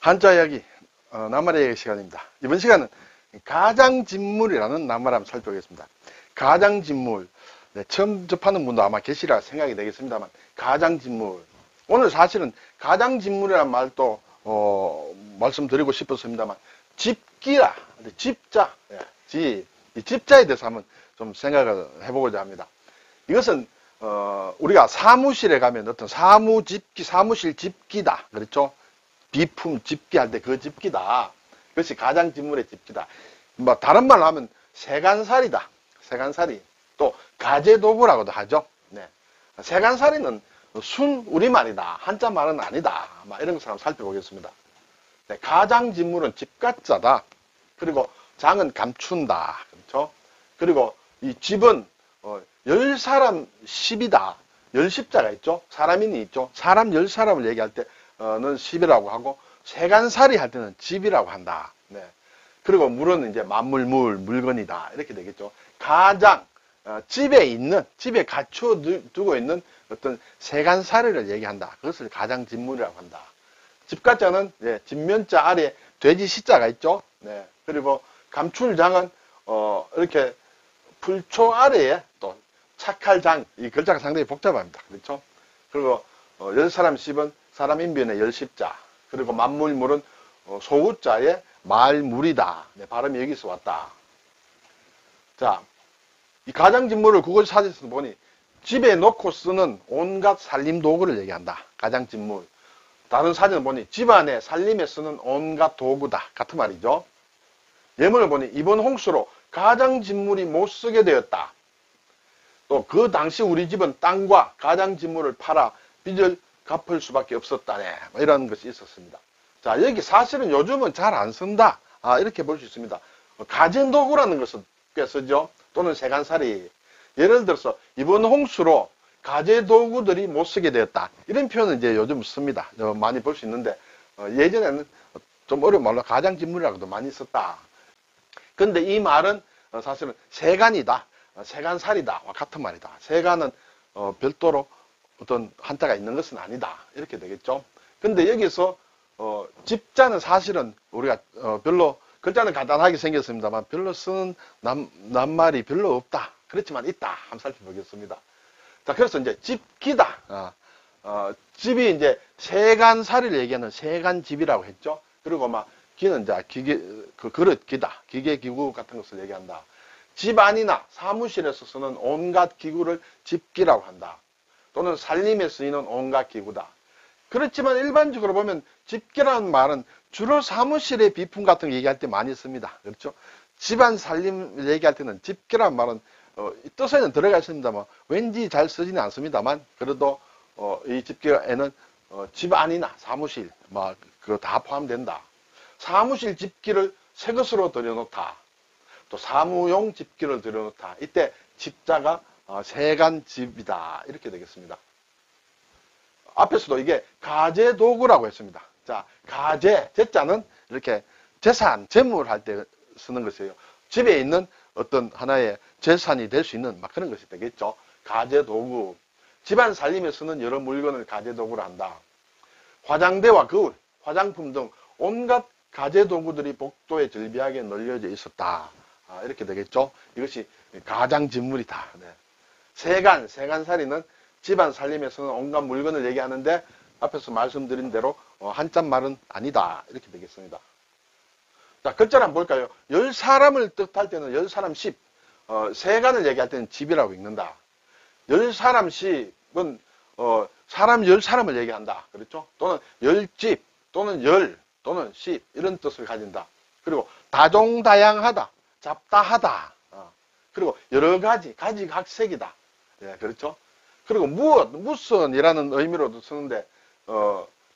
한자 이야기, 낱말 이야기 시간입니다. 이번 시간은 가장진물이라는 낱말 한번 살펴보겠습니다. 가장진물, 네, 처음 접하는 분도 아마 계시리라 생각이 되겠습니다만, 가장진물. 오늘 사실은 가장진물이라는 말도 말씀드리고 싶었습니다만, 집기라, 집자, 이 집자에 대해서 한번 좀 생각을 해보고자 합니다. 이것은 우리가 사무실에 가면 어떤 사무실 집기다, 그렇죠? 비품 집기할 때 그 집기다. 그것이 가장진물의 집기다. 뭐 다른 말로 하면 세간살이다. 세간살이. 또 가재도구라고도 하죠. 네. 세간살이는 순 우리말이다. 한자 말은 아니다. 이런 것을 한번 살펴보겠습니다. 네. 가장진물은 집가자다. 그리고 장은 감춘다. 그렇죠? 그리고 이 집은 10사람 10이다. 10십자가 있죠? 사람인이 있죠? 사람 10사람을 얘기할 때는 10이라고 하고, 세간살이 할 때는 집이라고 한다. 네. 그리고 물은 이제 만물물, 물건이다. 이렇게 되겠죠. 가장, 집에 갖추어 두고 있는 어떤 세간살이를 얘기한다. 그것을 가장진물이라고 한다. 집가자는, 진면자 아래 돼지 시자가 있죠? 네. 그리고 감출장은, 이렇게 풀초 아래에 또 착할장, 이 글자가 상당히 복잡합니다. 그렇죠? 그리고 10사람 10은 사람 인변의 10십자. 그리고 만물물은 소우자의 말물이다. 네, 발음이 여기서 왔다. 자, 이 가장진물을 국어사전에서 보니 집에 놓고 쓰는 온갖 살림도구를 얘기한다. 가장진물. 다른 사전을 보니 집안에 살림에 쓰는 온갖 도구다. 같은 말이죠. 예문을 보니 이번 홍수로 가장진물이 못 쓰게 되었다. 또 그 당시 우리 집은 땅과 가장진물을 팔아 빚을 갚을 수밖에 없었다네. 이런 것이 있었습니다. 자, 여기 사실은 요즘은 잘 안 쓴다. 이렇게 볼 수 있습니다. 가전도구라는 것을 꽤 쓰죠. 또는 세간살이. 예를 들어서 이번 홍수로 가재도구들이 못 쓰게 되었다. 이런 표현은 이제 요즘 씁니다. 많이 볼 수 있는데, 예전에는 좀 어려운 말로 가장진물이라고도 많이 썼다. 근데 이 말은 사실은 세간이다. 세간살이다. 같은 말이다. 세간은 별도로 어떤 한자가 있는 것은 아니다. 이렇게 되겠죠. 근데 여기서 집자는 사실은 우리가 별로, 글자는 간단하게 생겼습니다만 별로 쓰는 낱말이 별로 없다. 그렇지만 있다. 한번 살펴보겠습니다. 자, 그래서 이제 집기다. 집이 이제 세간살이를 얘기하는 세간집이라고 했죠. 그리고 기는 이제 기계, 그릇기다. 기계기구 같은 것을 얘기한다. 집안이나 사무실에서 쓰는 온갖 기구를 집기라고 한다. 또는 살림에 쓰이는 온갖 기구다. 그렇지만 일반적으로 보면 집기라는 말은 주로 사무실의 비품 같은 거 얘기할 때 많이 씁니다. 그렇죠? 집안 살림 얘기할 때는 집기라는 말은 뜻에는 들어가 있습니다만 왠지 잘 쓰지는 않습니다만 그래도 이 집기에는 집안이나 사무실 그거 다 포함된다. 사무실 집기를 새 것으로 들여놓다. 또 사무용 집기를 들여놓다. 이때 집자가 세간집이다. 이렇게 되겠습니다. 앞에서도 이게 가재도구라고 했습니다. 자, 가재, 제자는 이렇게 재산, 재물할 때 쓰는 것이에요. 집에 있는 어떤 하나의 재산이 될 수 있는 그런 것이 되겠죠. 가재도구. 집안 살림에 쓰는 여러 물건을 가재도구로 한다. 화장대와 거울, 화장품 등 온갖 가재도구들이 복도에 절비하게 널려져 있었다. 이렇게 되겠죠. 이것이 가장진물이다. 네. 세간살이는 집안 살림에 쓰는 온갖 물건을 얘기하는데 앞에서 말씀드린 대로 한자 말은 아니다. 이렇게 되겠습니다. 자, 글자를 한번 볼까요? 10사람을 뜻할 때는 10사람 10, 세간을 얘기할 때는 집이라고 읽는다. 10사람 10은 사람 10사람을 얘기한다. 그렇죠? 또는 10집, 또는 10, 또는 10 이런 뜻을 가진다. 그리고 다종다양하다, 잡다하다. 그리고 여러 가지, 가지각색이다. 예, 그렇죠? 그리고 무슨이라는 의미로도 쓰는데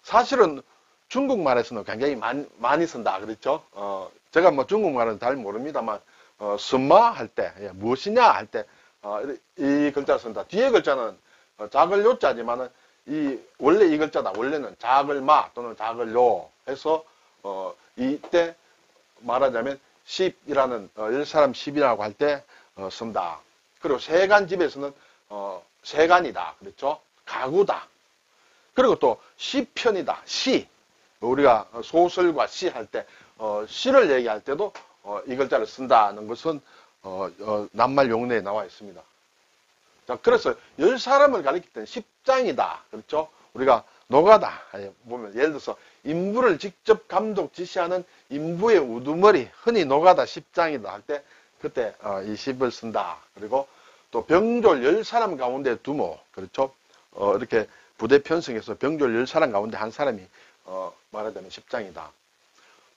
사실은 중국말에서는 굉장히 많이 쓴다. 그렇죠? 제가 중국말은 잘 모릅니다만什么할 때, 무엇이냐 할 때 이 글자를 쓴다. 뒤에 글자는 작을 요자지만은 원래 이 글자다. 원래는 작을 마 또는 작을 요 해서 이때 말하자면 10이라는 10사람 10이라고 할 때 쓴다. 그리고 세간집에서는 세간이다. 그렇죠? 가구다. 그리고 또 시편이다. 우리가 소설과 시 할 때, 시를 얘기할 때도 이 글자를 쓴다는 것은 낱말 용례에 나와 있습니다. 자, 그래서 10사람을 가리킬 때는 십장이다. 그렇죠? 우리가 노가다 보면 예를 들어서 인부를 직접 감독 지시하는 인부의 우두머리, 흔히 노가다 십장이다 할 때 그때 이 십을 쓴다. 그리고 또 병졸 10사람 가운데 두모, 그렇죠? 이렇게 부대 편성해서 병졸 10사람 가운데 한 사람이 말하자면 십장이다.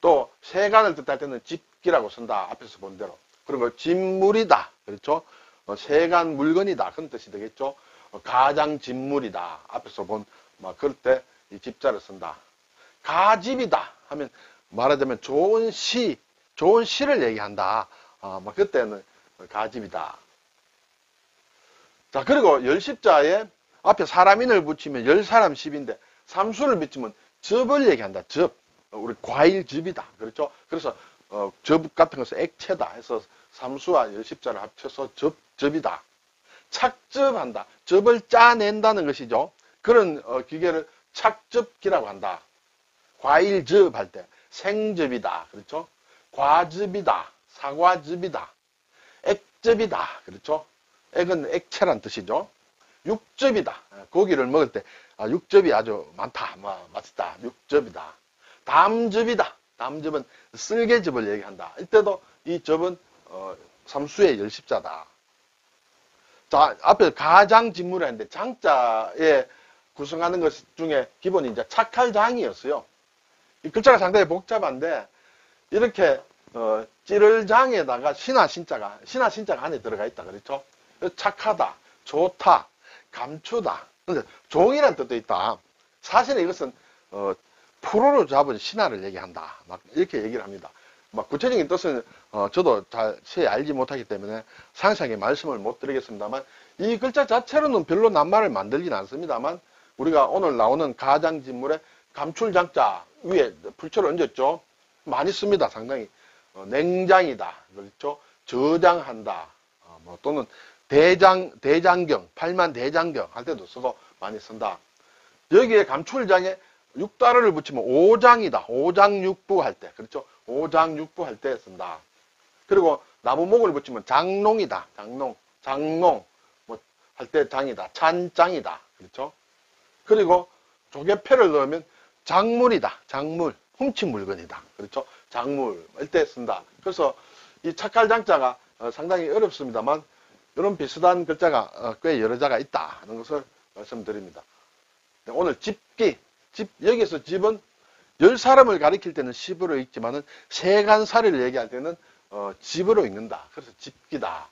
또 세간을 뜻할 때는 집기라고 쓴다. 앞에서 본 대로. 그리고 집물이다. 그렇죠? 세간 물건이다. 그런 뜻이 되겠죠? 가장 집물이다. 앞에서 본 그럴 때 이 집자를 쓴다. 가집이다 하면 말하자면 좋은 시를 얘기한다. 그때는 가집이다. 자, 그리고 열십자에 앞에 사람인을 붙이면 10사람 십인데 삼수를 붙이면 접을 얘기한다. 접. 우리 과일즙이다. 그렇죠? 그래서 접 같은 것은 액체다 해서 삼수와 열십자를 합쳐서 접이다. 착접한다. 접을 짜낸다는 것이죠. 그런 기계를 착접기라고 한다. 과일즙 할 때 생즙이다. 그렇죠? 과즙이다. 사과즙이다. 액즙이다. 그렇죠? 액은 액체란 뜻이죠. 육즙이다. 고기를 먹을 때 육즙이 아주 많다. 맛있다. 육즙이다. 담즙이다. 담즙은 쓸개즙을 얘기한다. 이때도 이 즙은 삼수의 열십자다. 자, 앞에 가장진물을 했는데 장자에 구성하는 것 중에 기본이 이제 착할장이었어요. 이 글자가 상당히 복잡한데 이렇게 찌를장에다가 신하 신자가 안에 들어가 있다. 그렇죠? 착하다, 좋다, 감추다. 근데 종이란 뜻도 있다. 사실은 이것은 프로로 잡은 신하를 얘기한다. 이렇게 얘기를 합니다. 구체적인 뜻은 저도 자세히 알지 못하기 때문에 상세하게 말씀을 못 드리겠습니다만 이 글자 자체로는 별로 낱말을 만들진 않습니다만 우리가 오늘 나오는 가장진물에 감출장자 위에 불초를 얹었죠. 많이 씁니다. 상당히 냉장이다. 그렇죠? 저장한다. 또는 대장경, 팔만대장경 할 때도 써도 많이 쓴다. 여기에 감출장에 육다르를 붙이면 오장이다. 오장육부 할 때. 그렇죠? 오장육부 할 때 쓴다. 그리고 나무목을 붙이면 장농이다. 장농. 할 때 장이다. 찬장이다. 그렇죠? 그리고 조개패를 넣으면 작물이다. 작물. 훔친 물건이다. 그렇죠? 작물. 할 때 쓴다. 그래서 이 착할장자가 상당히 어렵습니다만 이런 비슷한 글자가 꽤 여러 자가 있다 하는 것을 말씀드립니다. 오늘 집기. 여기서 집은 10사람을 가리킬 때는 십으로 읽지만은 세간살이를 얘기할 때는 집으로 읽는다. 그래서 집기다.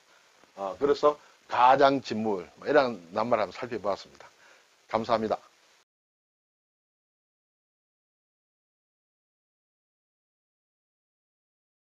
그래서 가장집물 이런 낱말을 한번 살펴보았습니다. 감사합니다.